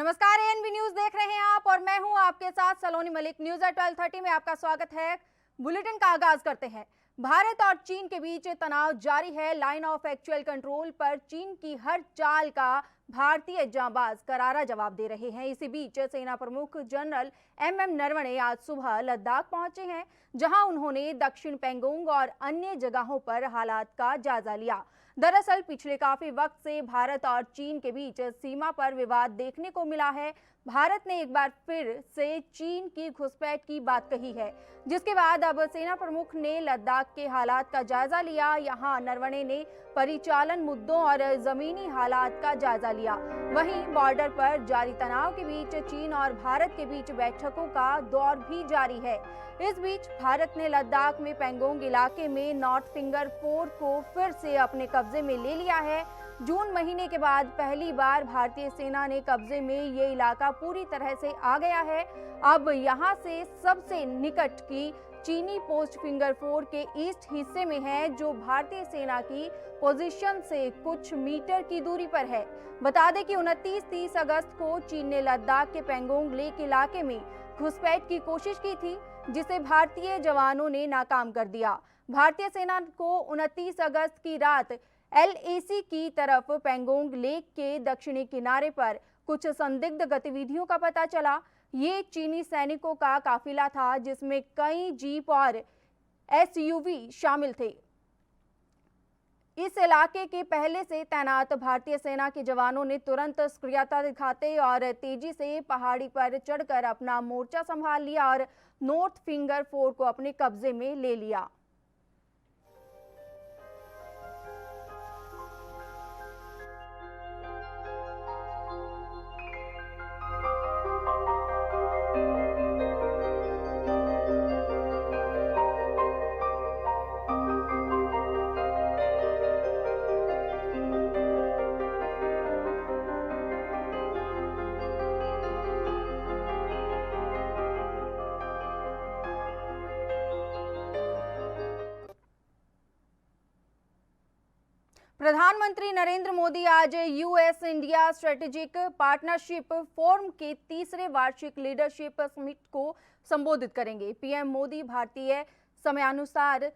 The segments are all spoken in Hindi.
नमस्कार, एएनबी न्यूज देख रहे हैं आप और मैं हूं आपके साथ सलोनी मलिक। न्यूज एट 12:30 में आपका स्वागत है। बुलेटिन का आगाज करते हैं। भारत और चीन के बीच तनाव जारी है। लाइन ऑफ एक्चुअल कंट्रोल पर चीन की हर चाल का भारतीय जांबाज करारा जवाब दे रहे हैं। इसी बीच सेना प्रमुख जनरल एमएम नरवणे आज सुबह लद्दाख पहुंचे हैं, जहां उन्होंने दक्षिण पेंगोंग और अन्य जगहों पर हालात का जायजा लिया। दरअसल पिछले काफी वक्त से भारत और चीन के बीच सीमा पर विवाद देखने को मिला है। भारत ने एक बार फिर से चीन की घुसपैठ की बात कही है, जिसके बाद अब सेना प्रमुख ने लद्दाख के हालात का जायजा लिया। यहां नरवणे ने परिचालन मुद्दों और जमीनी हालात का जायजा लिया। वहीं बॉर्डर पर जारी तनाव के बीच चीन और भारत के बीच बैठकों का दौर भी जारी है। इस बीच भारत ने लद्दाख में पेंगोंग इलाके में नॉर्थ फिंगर फोर्ट को फिर से अपने कब्जे में ले लिया है। जून महीने के बाद पहली बार भारतीय सेना ने कब्जे में ये इलाका पूरी तरह से आ गया है। अब यहां से सबसे निकट की चीनी पोस्ट फिंगर फोर के ईस्ट हिस्से में है, जो भारतीय सेना की पोजीशन से कुछ मीटर की दूरी पर है। बता दें कि 29-30 अगस्त को चीन ने लद्दाख के पेंगोंग लेक इलाके में घुसपैठ की कोशिश की थी, जिसे भारतीय जवानों ने नाकाम कर दिया। भारतीय सेना को 29 अगस्त की रात एलएसी की तरफ पेंगोंग लेक के दक्षिणी किनारे पर कुछ संदिग्ध गतिविधियों का पता चला। ये चीनी सैनिकों का काफिला था, जिसमें कई जीप और एसयूवी शामिल थे। इस इलाके के पहले से तैनात भारतीय सेना के जवानों ने तुरंत सक्रियता दिखाते और तेजी से पहाड़ी पर चढ़कर अपना मोर्चा संभाल लिया और नॉर्थ फिंगर फोर्ट को अपने कब्जे में ले लिया। प्रधानमंत्री नरेंद्र मोदी आज US India strategic partnership forum के तीसरे वार्षिक लीडरशिप समिट को संबोधित करेंगे। पीएम मोदी भारतीय समयानुसार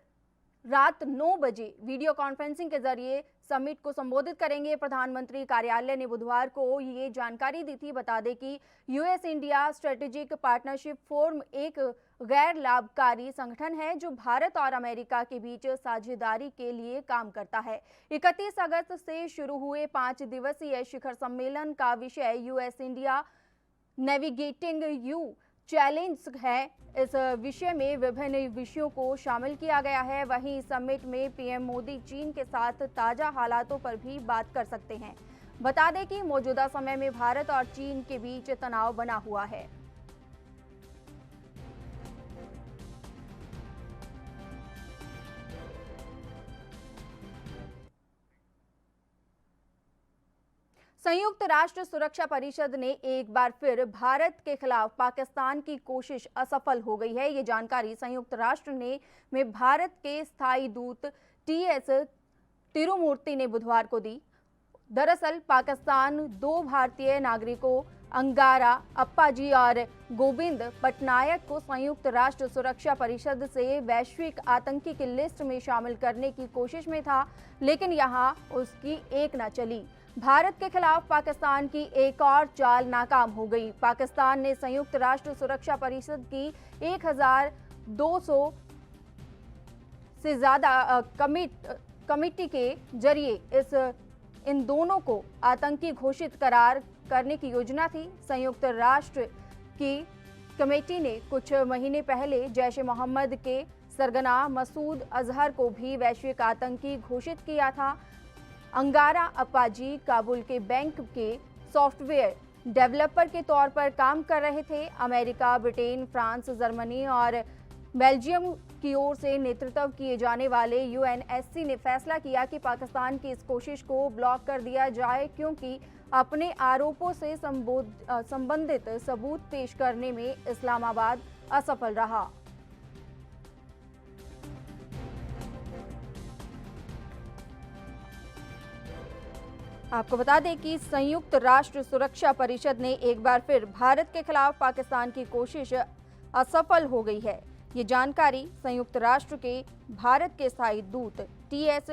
रात 9 बजे वीडियो कॉन्फ्रेंसिंग के जरिए समिट को संबोधित करेंगे। प्रधानमंत्री कार्यालय ने बुधवार को ये जानकारी दी थी। बता दें कि US India strategic partnership forum एक गैर लाभकारी संगठन है, जो भारत और अमेरिका के बीच साझेदारी के लिए काम करता है। 31 अगस्त से शुरू हुए 5 दिवसीय शिखर सम्मेलन का विषय US India navigating you challenge है। इस विषय में विभिन्न विषयों को शामिल किया गया है। वहीं समिट में पीएम मोदी चीन के साथ ताजा हालातों पर भी बात कर सकते हैं। बता दें कि मौजूदा समय में भारत और चीन के बीच तनाव बना हुआ है। संयुक्त राष्ट्र सुरक्षा परिषद ने एक बार फिर भारत के खिलाफ पाकिस्तान की कोशिश असफल हो गई है। ये जानकारी संयुक्त राष्ट्र में भारत के स्थायी दूत टीएस तिरुमूर्ति ने बुधवार को दी। दरअसल पाकिस्तान 2 भारतीय नागरिकों अंगारा अप्पाजी और गोविंद पटनायक को संयुक्त राष्ट्र सुरक्षा परिषद से वैश्विक आतंकी की लिस्ट में शामिल करने की कोशिश में था, लेकिन यहां उसकी एक न चली। भारत के खिलाफ पाकिस्तान की एक और चाल नाकाम हो गई। पाकिस्तान ने संयुक्त राष्ट्र सुरक्षा परिषद की 1200 से ज्यादा कमिटी के जरिए इन दोनों को आतंकी घोषित करार करने की योजना थी। संयुक्त राष्ट्र की कमेटी ने कुछ महीने पहले जैश ए मोहम्मद के सरगना मसूद अजहर को भी वैश्विक आतंकी घोषित किया था। अंगारा अप्पाजी काबुल के बैंक के सॉफ्टवेयर डेवलपर के तौर पर काम कर रहे थे। अमेरिका, ब्रिटेन, फ्रांस, जर्मनी और बेल्जियम की ओर से नेतृत्व किए जाने वाले यूएनएससी ने फैसला किया कि पाकिस्तान की इस कोशिश को ब्लॉक कर दिया जाए, क्योंकि अपने आरोपों से संबंधित सबूत पेश करने में इस्लामाबाद असफल रहा। आपको बता दें कि संयुक्त राष्ट्र सुरक्षा परिषद ने एक बार फिर भारत के खिलाफ पाकिस्तान की कोशिश असफल हो गई है। ये जानकारी संयुक्त राष्ट्र के भारत के स्थायी दूत टीएस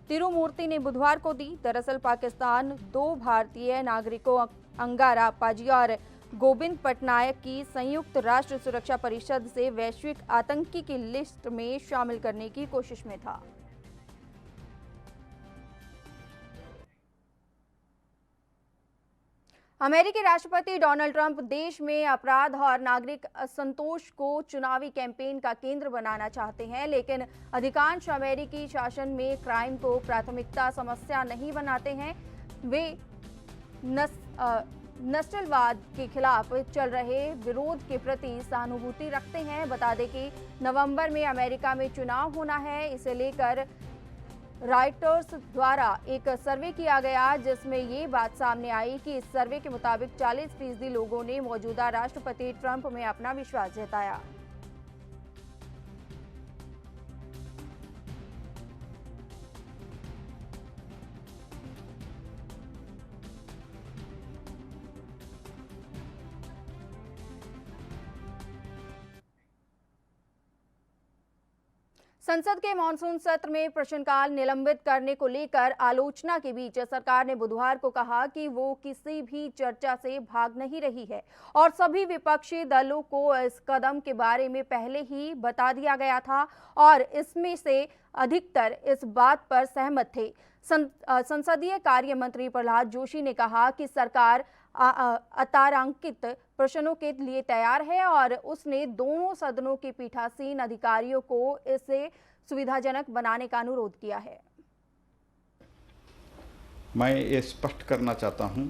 तिरुमूर्ति ने बुधवार को दी। दरअसल पाकिस्तान 2 भारतीय नागरिकों अंगारा पाजी और गोविंद पटनायक की संयुक्त राष्ट्र सुरक्षा परिषद से वैश्विक आतंकी की लिस्ट में शामिल करने की कोशिश में था। अमेरिकी राष्ट्रपति डोनाल्ड ट्रंप देश में अपराध और नागरिक असंतोष को चुनावी कैंपेन का केंद्र बनाना चाहते हैं, लेकिन अधिकांश अमेरिकी शासन में क्राइम को प्राथमिकता समस्या नहीं बनाते हैं। वे नस्लवाद के खिलाफ चल रहे विरोध के प्रति सहानुभूति रखते हैं। बता दें कि नवंबर में अमेरिका में चुनाव होना है। इसे लेकर रॉयटर्स द्वारा एक सर्वे किया गया, जिसमें ये बात सामने आई कि इस सर्वे के मुताबिक 40% लोगों ने मौजूदा राष्ट्रपति ट्रंप में अपना विश्वास जताया। संसद के मानसून सत्र में प्रश्नकाल निलंबित करने को लेकर आलोचना के बीच सरकार ने बुधवार को कहा कि वो किसी भी चर्चा से भाग नहीं रही है और सभी विपक्षी दलों को इस कदम के बारे में पहले ही बता दिया गया था और इसमें से अधिकतर इस बात पर सहमत थे। संसदीय कार्य मंत्री प्रहलाद जोशी ने कहा कि सरकार अतारांकित प्रश्नों के लिए तैयार है और उसने दोनों सदनों के पीठासीन अधिकारियों को इसे सुविधाजनक बनाने का अनुरोध किया है। मैं ये स्पष्ट करना चाहता हूं,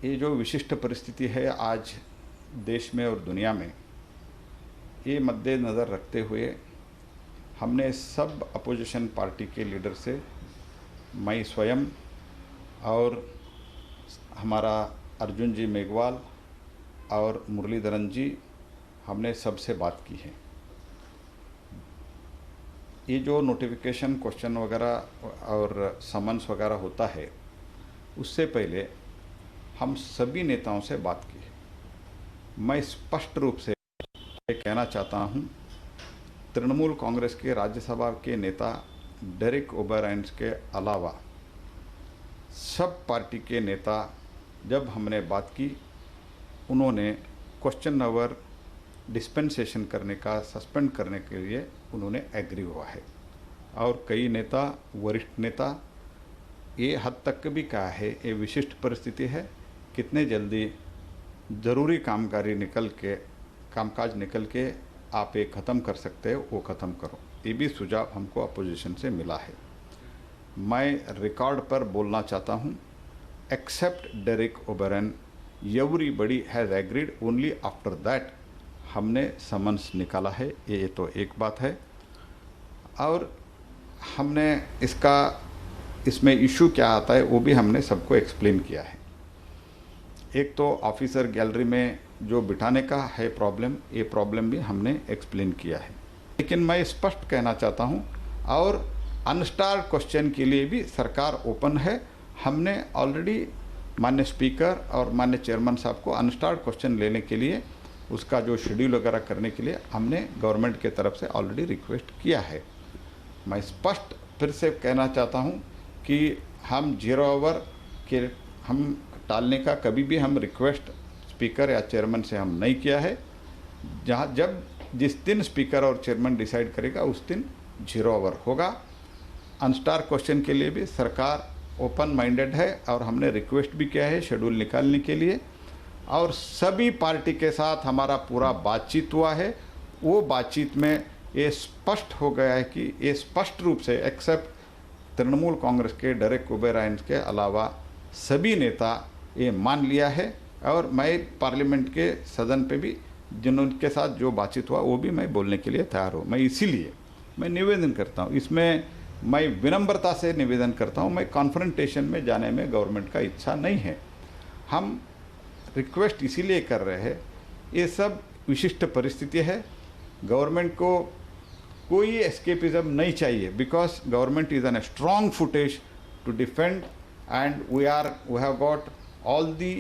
ये जो विशिष्ट परिस्थिति है आज देश में और दुनिया में, ये मद्देनज़र रखते हुए हमने सब अपोजिशन पार्टी के लीडर से, मैं स्वयं और हमारा अर्जुन जी मेघवाल और मुरलीधरन जी, हमने सबसे बात की है। ये जो नोटिफिकेशन क्वेश्चन वगैरह और समन्स वगैरह होता है, उससे पहले हम सभी नेताओं से बात की है। मैं स्पष्ट रूप से कहना चाहता हूँ, तृणमूल कांग्रेस के राज्यसभा के नेता डेरेक ओबरायन के अलावा सब पार्टी के नेता, जब हमने बात की, उन्होंने क्वेश्चन आवर डिस्पेंसेशन करने का, सस्पेंड करने के लिए उन्होंने एग्री हुआ है। और कई नेता, वरिष्ठ नेता ये हद तक भी कहा है ये विशिष्ट परिस्थिति है, कितने जल्दी ज़रूरी कामकाज निकल के आप ये ख़त्म कर सकते हो वो ख़त्म करो। ये भी सुझाव हमको अपोजिशन से मिला है। मैं रिकॉर्ड पर बोलना चाहता हूँ, except Derek O'Brien, everybody has agreed, only after that हमने समन्स निकाला है। ये तो एक बात है। और हमने इसमें इशू क्या आता है वो भी हमने सबको एक्सप्लेन किया है। एक तो ऑफिसर गैलरी में जो बिठाने का है प्रॉब्लम, ये प्रॉब्लम भी हमने एक्सप्लेन किया है। लेकिन मैं स्पष्ट कहना चाहता हूँ, और अनस्टार्ड क्वेश्चन के लिए भी सरकार ओपन है। हमने ऑलरेडी माननीय स्पीकर और माननीय चेयरमैन साहब को अनस्टार्ड क्वेश्चन लेने के लिए, उसका जो शेड्यूल वगैरह करने के लिए हमने गवर्नमेंट के तरफ से ऑलरेडी रिक्वेस्ट किया है। मैं स्पष्ट फिर से कहना चाहता हूं कि हम 0 आवर के हम टालने का कभी भी हम रिक्वेस्ट स्पीकर या चेयरमैन से हम नहीं किया है। जिस दिन स्पीकर और चेयरमैन डिसाइड करेगा उस दिन 0 आवर होगा। अनस्टार क्वेश्चन के लिए भी सरकार ओपन माइंडेड है और हमने रिक्वेस्ट भी किया है शेड्यूल निकालने के लिए, और सभी पार्टी के साथ हमारा पूरा बातचीत हुआ है। वो बातचीत में ये स्पष्ट हो गया है कि ये स्पष्ट रूप से एक्सेप्ट तृणमूल कांग्रेस के डेरेक ओबरायन के अलावा सभी नेता ये मान लिया है। और मैं पार्लियामेंट के सदन पे भी जिनके साथ जो बातचीत हुआ वो भी मैं बोलने के लिए तैयार हूँ। मैं इसीलिए मैं निवेदन करता हूँ, इसमें मैं विनम्रता से निवेदन करता हूँ, मैं कॉन्फ्रंटेशन में जाने में गवर्नमेंट का इच्छा नहीं है। हम रिक्वेस्ट इसीलिए कर रहे हैं, ये सब विशिष्ट परिस्थिति है। गवर्नमेंट को कोई एस्केपिज्म नहीं चाहिए, because government is on a strong footage to defend and we have got all the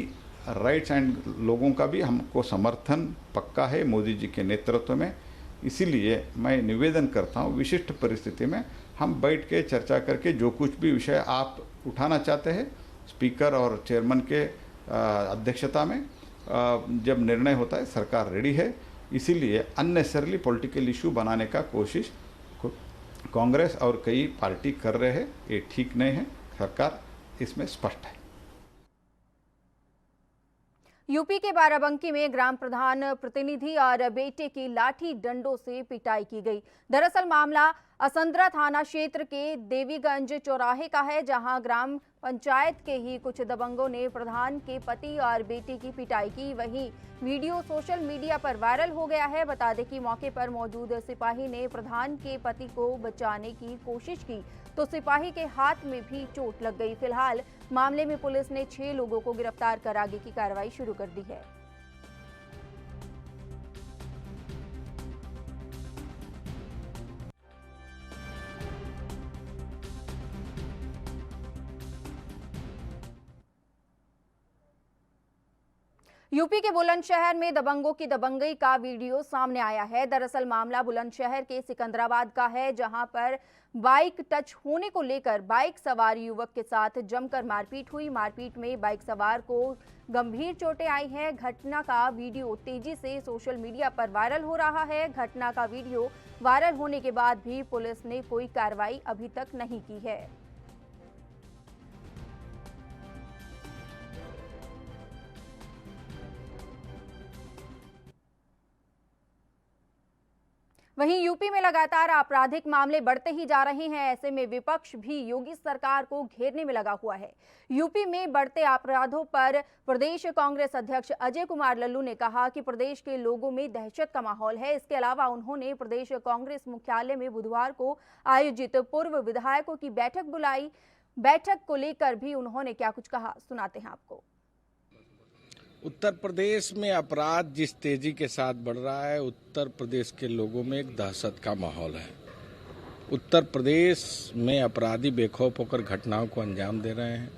rights and लोगों का भी हमको समर्थन पक्का है मोदी जी के नेतृत्व में। इसीलिए मैं निवेदन करता हूँ, विशिष्ट परिस्थिति में हम बैठ के चर्चा करके जो कुछ भी विषय आप उठाना चाहते हैं स्पीकर और चेयरमैन के अध्यक्षता में जब निर्णय होता है, सरकार रेडी है। इसीलिए अननेसेसरली पॉलिटिकल इशू बनाने का कोशिश कांग्रेस और कई पार्टी कर रहे हैं, ये ठीक नहीं है। सरकार इसमें स्पष्ट है। यूपी के बाराबंकी में ग्राम प्रधान प्रतिनिधि और बेटे की लाठी डंडों से पिटाई की गई। दरअसल मामला असंद्रा थाना क्षेत्र के देवीगंज चौराहे का है, जहां ग्राम पंचायत के ही कुछ दबंगों ने प्रधान के पति और बेटे की पिटाई की। वहीं वीडियो सोशल मीडिया पर वायरल हो गया है। बता दें कि मौके पर मौजूद सिपाही ने प्रधान के पति को बचाने की कोशिश की तो सिपाही के हाथ में भी चोट लग गई। फिलहाल मामले में पुलिस ने 6 लोगों को गिरफ्तार कर आगे की कार्रवाई शुरू कर दी है। यूपी के बुलंदशहर में दबंगों की दबंगई का वीडियो सामने आया है। दरअसल मामला बुलंदशहर के सिकंदराबाद का है, जहां पर बाइक टच होने को लेकर बाइक सवार युवक के साथ जमकर मारपीट हुई। मारपीट में बाइक सवार को गंभीर चोटें आई हैं। घटना का वीडियो तेजी से सोशल मीडिया पर वायरल हो रहा है। घटना का वीडियो वायरल होने के बाद भी पुलिस ने कोई कार्रवाई अभी तक नहीं की है। वहीं यूपी में लगातार आपराधिक मामले बढ़ते ही जा रहे हैं। ऐसे में विपक्ष भी योगी सरकार को घेरने में लगा हुआ है। यूपी में बढ़ते अपराधों पर प्रदेश कांग्रेस अध्यक्ष अजय कुमार लल्लू ने कहा कि प्रदेश के लोगों में दहशत का माहौल है। इसके अलावा उन्होंने प्रदेश कांग्रेस मुख्यालय में बुधवार को आयोजित पूर्व विधायकों की बैठक बुलाई। बैठक को लेकर भी उन्होंने क्या कुछ कहा, सुनाते हैं आपको। उत्तर प्रदेश में अपराध जिस तेजी के साथ बढ़ रहा है, उत्तर प्रदेश के लोगों में एक दहशत का माहौल है। उत्तर प्रदेश में अपराधी बेखौफ होकर घटनाओं को अंजाम दे रहे हैं।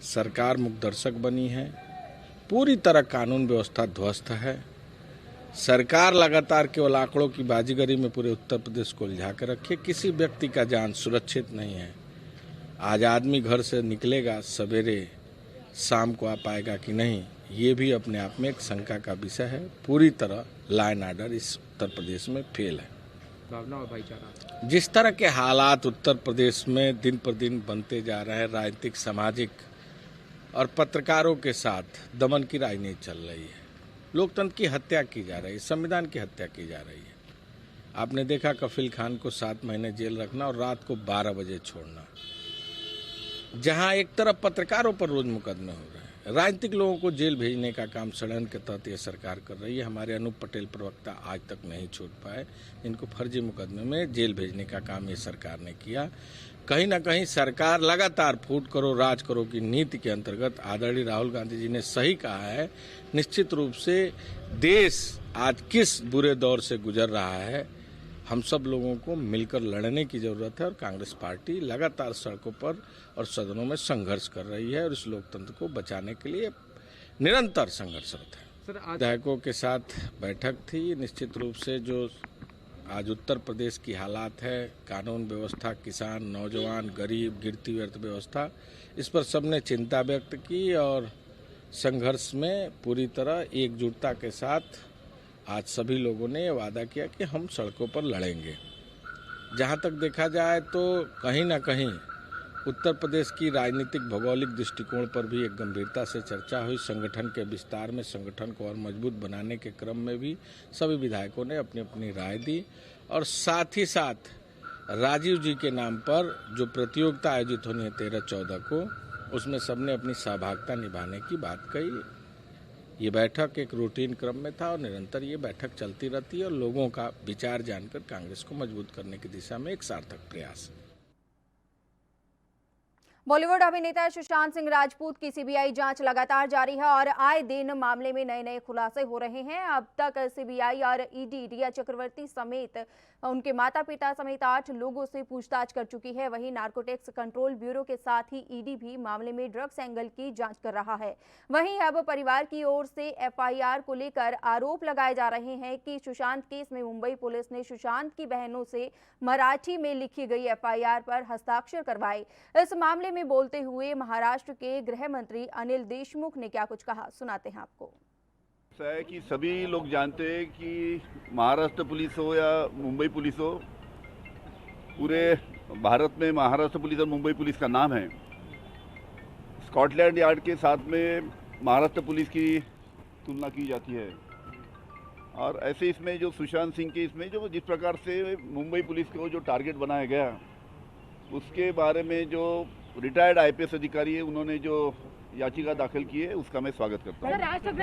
सरकार मुखदर्शक बनी है, पूरी तरह कानून व्यवस्था ध्वस्त है। सरकार लगातार केवल आंकड़ों की बाजीगरी में पूरे उत्तर प्रदेश को उलझा कर रखे। किसी व्यक्ति का जान सुरक्षित नहीं है। आज आदमी घर से निकलेगा, सवेरे शाम को आ पाएगा कि नहीं, ये भी अपने आप में एक शंका का विषय है। पूरी तरह लॉ एंड ऑर्डर इस उत्तर प्रदेश में फेल है। भावना और भाईचारा, जिस तरह के हालात उत्तर प्रदेश में दिन पर दिन बनते जा रहे हैं, राजनीतिक, सामाजिक और पत्रकारों के साथ दमन की राजनीति चल रही है। लोकतंत्र की हत्या की जा रही है, संविधान की हत्या की जा रही है। आपने देखा कफील खान को 7 महीने जेल रखना और रात को 12 बजे छोड़ना। जहां एक तरफ पत्रकारों पर रोज मुकदमे हो रहे हैं, राजनीतिक लोगों को जेल भेजने का काम षड्यंत्र के तहत यह सरकार कर रही है। हमारे अनूप पटेल प्रवक्ता आज तक नहीं छूट पाए, इनको फर्जी मुकदमे में जेल भेजने का काम ये सरकार ने किया। कहीं ना कहीं सरकार लगातार फूट करो राज करो की नीति के अंतर्गत, आदरणीय राहुल गांधी जी ने सही कहा है, निश्चित रूप से देश आज किस बुरे दौर से गुजर रहा है, हम सब लोगों को मिलकर लड़ने की जरूरत है। और कांग्रेस पार्टी लगातार सड़कों पर और सदनों में संघर्ष कर रही है और इस लोकतंत्र को बचाने के लिए निरंतर संघर्षरत है। विधायकों के साथ बैठक थी। निश्चित रूप से जो आज उत्तर प्रदेश की हालात है, कानून व्यवस्था, किसान, नौजवान, गरीब, गिरती अर्थव्यवस्था, इस पर सबने चिंता व्यक्त की और संघर्ष में पूरी तरह एकजुटता के साथ आज सभी लोगों ने वादा किया कि हम सड़कों पर लड़ेंगे। जहां तक देखा जाए तो कहीं ना कहीं उत्तर प्रदेश की राजनीतिक भौगोलिक दृष्टिकोण पर भी एक गंभीरता से चर्चा हुई। संगठन के विस्तार में, संगठन को और मजबूत बनाने के क्रम में भी सभी विधायकों ने अपनी अपनी राय दी और साथ ही साथ राजीव जी के नाम पर जो प्रतियोगिता आयोजित होनी है 13-14 को, उसमें सबने अपनी सहभागिता निभाने की बात कही। ये बैठक एक रूटीन क्रम में था और निरंतर ये बैठक चलती रहती है और लोगों का विचार जानकर कांग्रेस को मजबूत करने की दिशा में एक सार्थक प्रयास है। बॉलीवुड अभिनेता सुशांत सिंह राजपूत की सीबीआई जांच लगातार जारी है और आए दिन मामले में नए नए खुलासे हो रहे हैं। अब तक सीबीआई और ईडी रिया चक्रवर्ती समेत उनके माता पिता समेत 8 लोगों से पूछताछ कर चुकी है। वहीं नार्कोटिक्स कंट्रोल ब्यूरो के साथ ही ईडी भी मामले में ड्रग्स एंगल की जांच कर रहा है। वहीं अब परिवार की ओर से एफआईआर को लेकर आरोप लगाए जा रहे हैं कि सुशांत केस में मुंबई पुलिस ने सुशांत की बहनों से मराठी में लिखी गई एफआईआर पर हस्ताक्षर करवाए। इस मामले में बोलते हुए महाराष्ट्र के गृह मंत्री अनिल देशमुख ने क्या कुछ कहा, सुनाते हैं आपको। ऐसा है कि सभी लोग जानते हैं कि महाराष्ट्र पुलिस हो या मुंबई पुलिस हो, पूरे भारत में महाराष्ट्र पुलिस और मुंबई पुलिस का नाम है। स्कॉटलैंड यार्ड के साथ में महाराष्ट्र पुलिस की तुलना की जाती है। और ऐसे इसमें जो सुशांत सिंह के इसमें जो जिस प्रकार से मुंबई पुलिस को जो टारगेट बनाया गया, उसके बारे में जो रिटायर्ड आईपीएस अधिकारी है उन्होंने जो याचिका दाखिल की है उसका मैं स्वागत करता हूँ।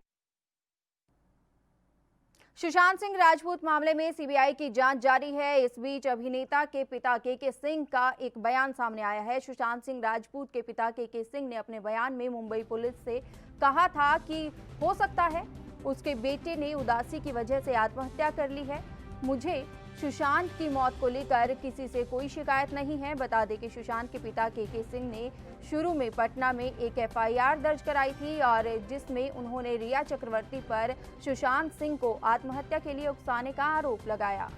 सुशांत सिंह राजपूत मामले में सीबीआई की जांच जारी है। इस बीच अभिनेता के पिता के सिंह का एक बयान सामने आया है। सुशांत सिंह राजपूत के पिता के सिंह ने अपने बयान में मुंबई पुलिस से कहा था कि हो सकता है उसके बेटे ने उदासी की वजह से आत्महत्या कर ली है। मुझे सुशांत की मौत को लेकर किसी से कोई शिकायत नहीं है। बता दें कि सुशांत के पिता के सिंह ने शुरू में पटना में एक एफआईआर दर्ज कराई थी और जिसमें उन्होंने रिया चक्रवर्ती पर सुशांत सिंह को आत्महत्या के लिए उकसाने का आरोप लगाया।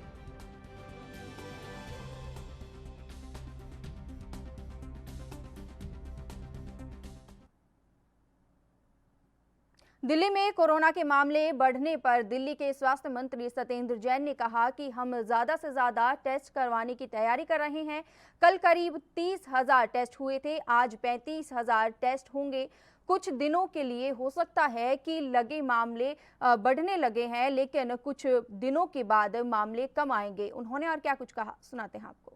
दिल्ली में कोरोना के मामले बढ़ने पर दिल्ली के स्वास्थ्य मंत्री सत्येंद्र जैन ने कहा कि हम ज्यादा से ज्यादा टेस्ट करवाने की तैयारी कर रहे हैं। कल करीब 30,000 टेस्ट हुए थे, आज 35,000 टेस्ट होंगे। कुछ दिनों के लिए हो सकता है कि लगे मामले बढ़ने लगे हैं, लेकिन कुछ दिनों के बाद मामले कम आएंगे। उन्होंने और क्या कुछ कहा, सुनाते हैं आपको।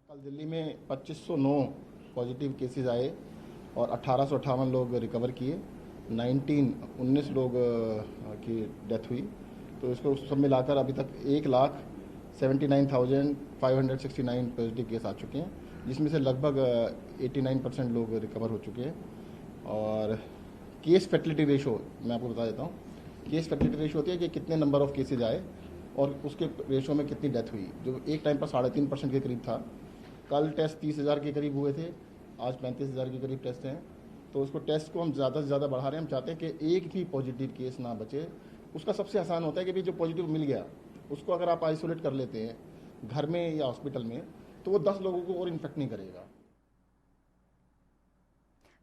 कल दिल्ली में 2509 पॉजिटिव केसेस आए और 1858 लोग रिकवर किए। 19 लोग की डेथ हुई। तो इसको सब मिलाकर अभी तक 1,79,569 पॉजिटिव केस आ चुके हैं, जिसमें से लगभग 89% लोग रिकवर हो चुके हैं। और केस फैटिलिटी रेशो मैं आपको बता देता हूँ। केस फैटिलिटी रेशो होती है कि कितने नंबर ऑफ केसेज आए और उसके रेशो में कितनी डेथ हुई, जो एक टाइम पर 3.5% के करीब था। कल टेस्ट 30,000 के करीब हुए थे, आज 35,000 के करीब टेस्ट हैं। तो उसको टेस्ट को हम ज़्यादा से ज़्यादा बढ़ा रहे हैं। हम चाहते हैं कि एक भी पॉजिटिव केस ना बचे। उसका सबसे आसान होता है कि भी जो पॉजिटिव मिल गया उसको अगर आप आइसोलेट कर लेते हैं घर में या हॉस्पिटल में, तो वो 10 लोगों को और इन्फेक्ट नहीं करेगा।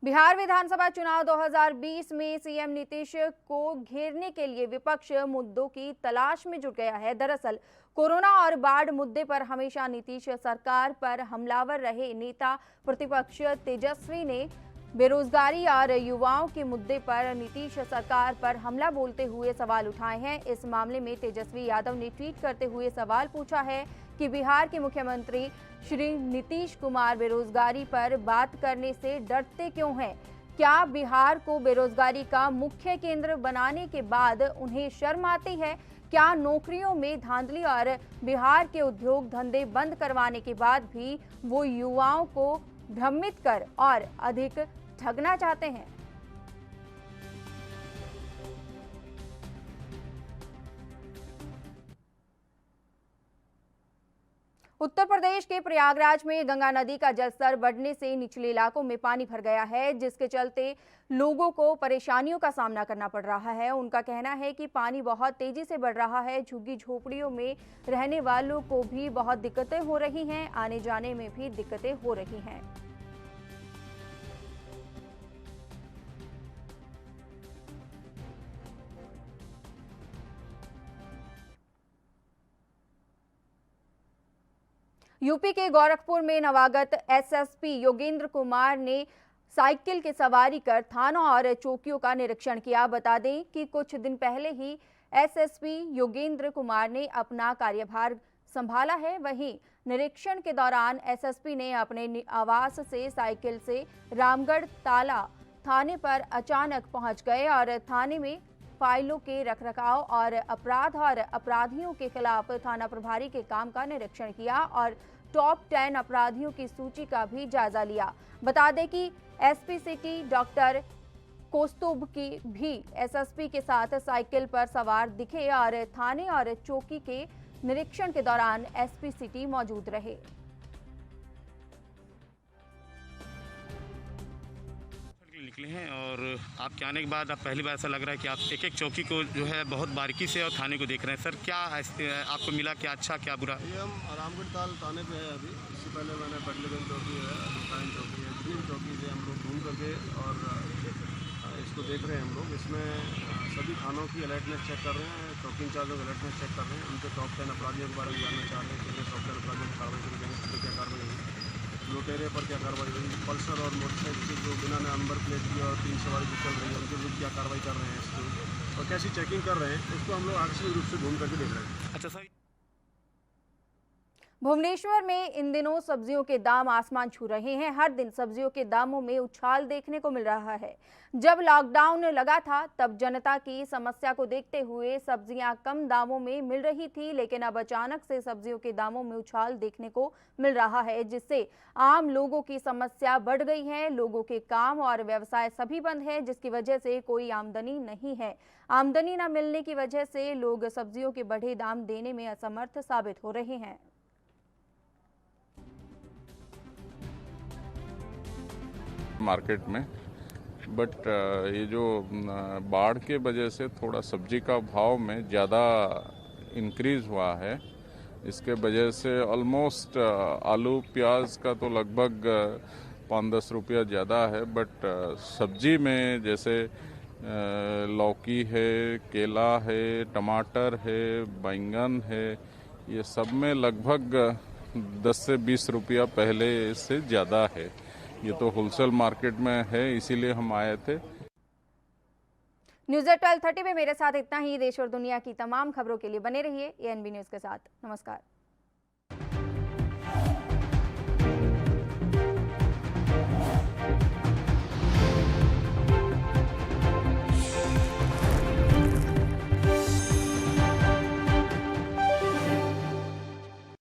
बिहार विधानसभा चुनाव 2020 में सीएम नीतीश को घेरने के लिए विपक्ष मुद्दों की तलाश में जुट गया है। दरअसल कोरोना और बाढ़ मुद्दे पर हमेशा नीतीश सरकार पर हमलावर रहे नेता प्रतिपक्ष तेजस्वी ने बेरोजगारी और युवाओं के मुद्दे पर नीतीश सरकार पर हमला बोलते हुए सवाल उठाए हैं। इस मामले में तेजस्वी यादव ने ट्वीट करते हुए सवाल पूछा है कि बिहार के मुख्यमंत्री श्री नीतीश कुमार बेरोजगारी पर बात करने से डरते क्यों हैं? क्या बिहार को बेरोजगारी का मुख्य केंद्र बनाने के बाद उन्हें शर्म आती है? क्या नौकरियों में धांधली और बिहार के उद्योग धंधे बंद करवाने के बाद भी वो युवाओं को भ्रमित कर और अधिक ठगना चाहते हैं? उत्तर प्रदेश के प्रयागराज में गंगा नदी का जलस्तर बढ़ने से निचले इलाकों में पानी भर गया है, जिसके चलते लोगों को परेशानियों का सामना करना पड़ रहा है। उनका कहना है कि पानी बहुत तेजी से बढ़ रहा है। झुग्गी झोपड़ियों में रहने वालों को भी बहुत दिक्कतें हो रही हैं, आने जाने में भी दिक्कतें हो रही हैं। यूपी के गोरखपुर में नवागत एसएसपी योगेंद्र कुमार ने साइकिल की सवारी कर थानों और चौकियों का निरीक्षण किया। बता दें कि कुछ दिन पहले ही एसएसपी योगेंद्र कुमार ने अपना कार्यभार संभाला है। वहीं निरीक्षण के दौरान एसएसपी ने अपने आवास से साइकिल से रामगढ़ ताला थाने पर अचानक पहुंच गए और थाने में फाइलों के रखरखाव और अपराध और अपराधियों के खिलाफ थाना प्रभारी के काम का निरीक्षण किया और टॉप 10 अपराधियों की सूची का भी जायजा लिया। बता दें कि एसपी सिटी डॉक्टर कौस्तुभ की भी एसएसपी के साथ साइकिल पर सवार दिखे और थाने और चौकी के निरीक्षण के दौरान एसपी सिटी मौजूद रहे। निकले हैं और आपके आने के बाद अब पहली बार ऐसा लग रहा है कि आप एक एक चौकी को जो है बहुत बारीकी से और थाने को देख रहे हैं। सर क्या आपको मिला, क्या अच्छा क्या बुरा? ये हम रामगढ़ ताल थाने पे है अभी। इससे पहले मैंने बटलेगंज चौकी है, अभिकाइन चौकी है, जितनी भी चौकी से हम लोग घूम करके और इसको देख रहे हैं हम लोग। इसमें सभी थानों की अलर्टनेस चेक कर रहे हैं, चौकी इंचार्ज लोग अलर्टनेस चेक कर रहे हैं, उनके टॉप 10 अपराधियों के बारे में जानना चाह रहे हैं कि उनके टॉप 10 अपराधियों की कार्रवाई शुरू करें, उस पर क्या कार्रवाई हुई, लुटेरे पर क्या कार्रवाई हुई, पल्सर और मोटरसाइकिल से जो बिना नंबर प्लेट की और 3 सवारी जो चल रही है उनके विरुद्ध क्या कार्रवाई कर रहे हैं इसको और कैसी चेकिंग कर रहे हैं, उसको हम लोग आकस्मिक रूप से घूम करके देख रहे हैं। अच्छा सर, भुवनेश्वर में इन दिनों सब्जियों के दाम आसमान छू रहे हैं। हर दिन सब्जियों के दामों में उछाल देखने को मिल रहा है। जब लॉकडाउन लगा था तब जनता की समस्या को देखते हुए सब्जियां कम दामों में मिल रही थी, लेकिन अब अचानक से सब्जियों के दामों में उछाल देखने को मिल रहा है, जिससे आम लोगों की समस्या बढ़ गई है। लोगों के काम और व्यवसाय सभी बंद है, जिसकी वजह से कोई आमदनी नहीं है। आमदनी न मिलने की वजह से लोग सब्जियों के बढ़े दाम देने में असमर्थ साबित हो रहे हैं। मार्केट में बट ये जो बाढ़ के वजह से थोड़ा सब्जी का भाव में ज़्यादा इंक्रीज हुआ है। इसके वजह से ऑलमोस्ट आलू प्याज का तो लगभग 5-10 रुपया ज़्यादा है, बट सब्जी में जैसे लौकी है, केला है, टमाटर है, बैंगन है, ये सब में लगभग 10 से 20 रुपया पहले से ज़्यादा है। ये तो होलसेल मार्केट में है, इसीलिए हम आए थे। न्यूज़ 12:30 में मेरे साथ इतना ही। देश और दुनिया की तमाम खबरों के लिए बने रहिए एएनबी न्यूज़ के साथ। नमस्कार।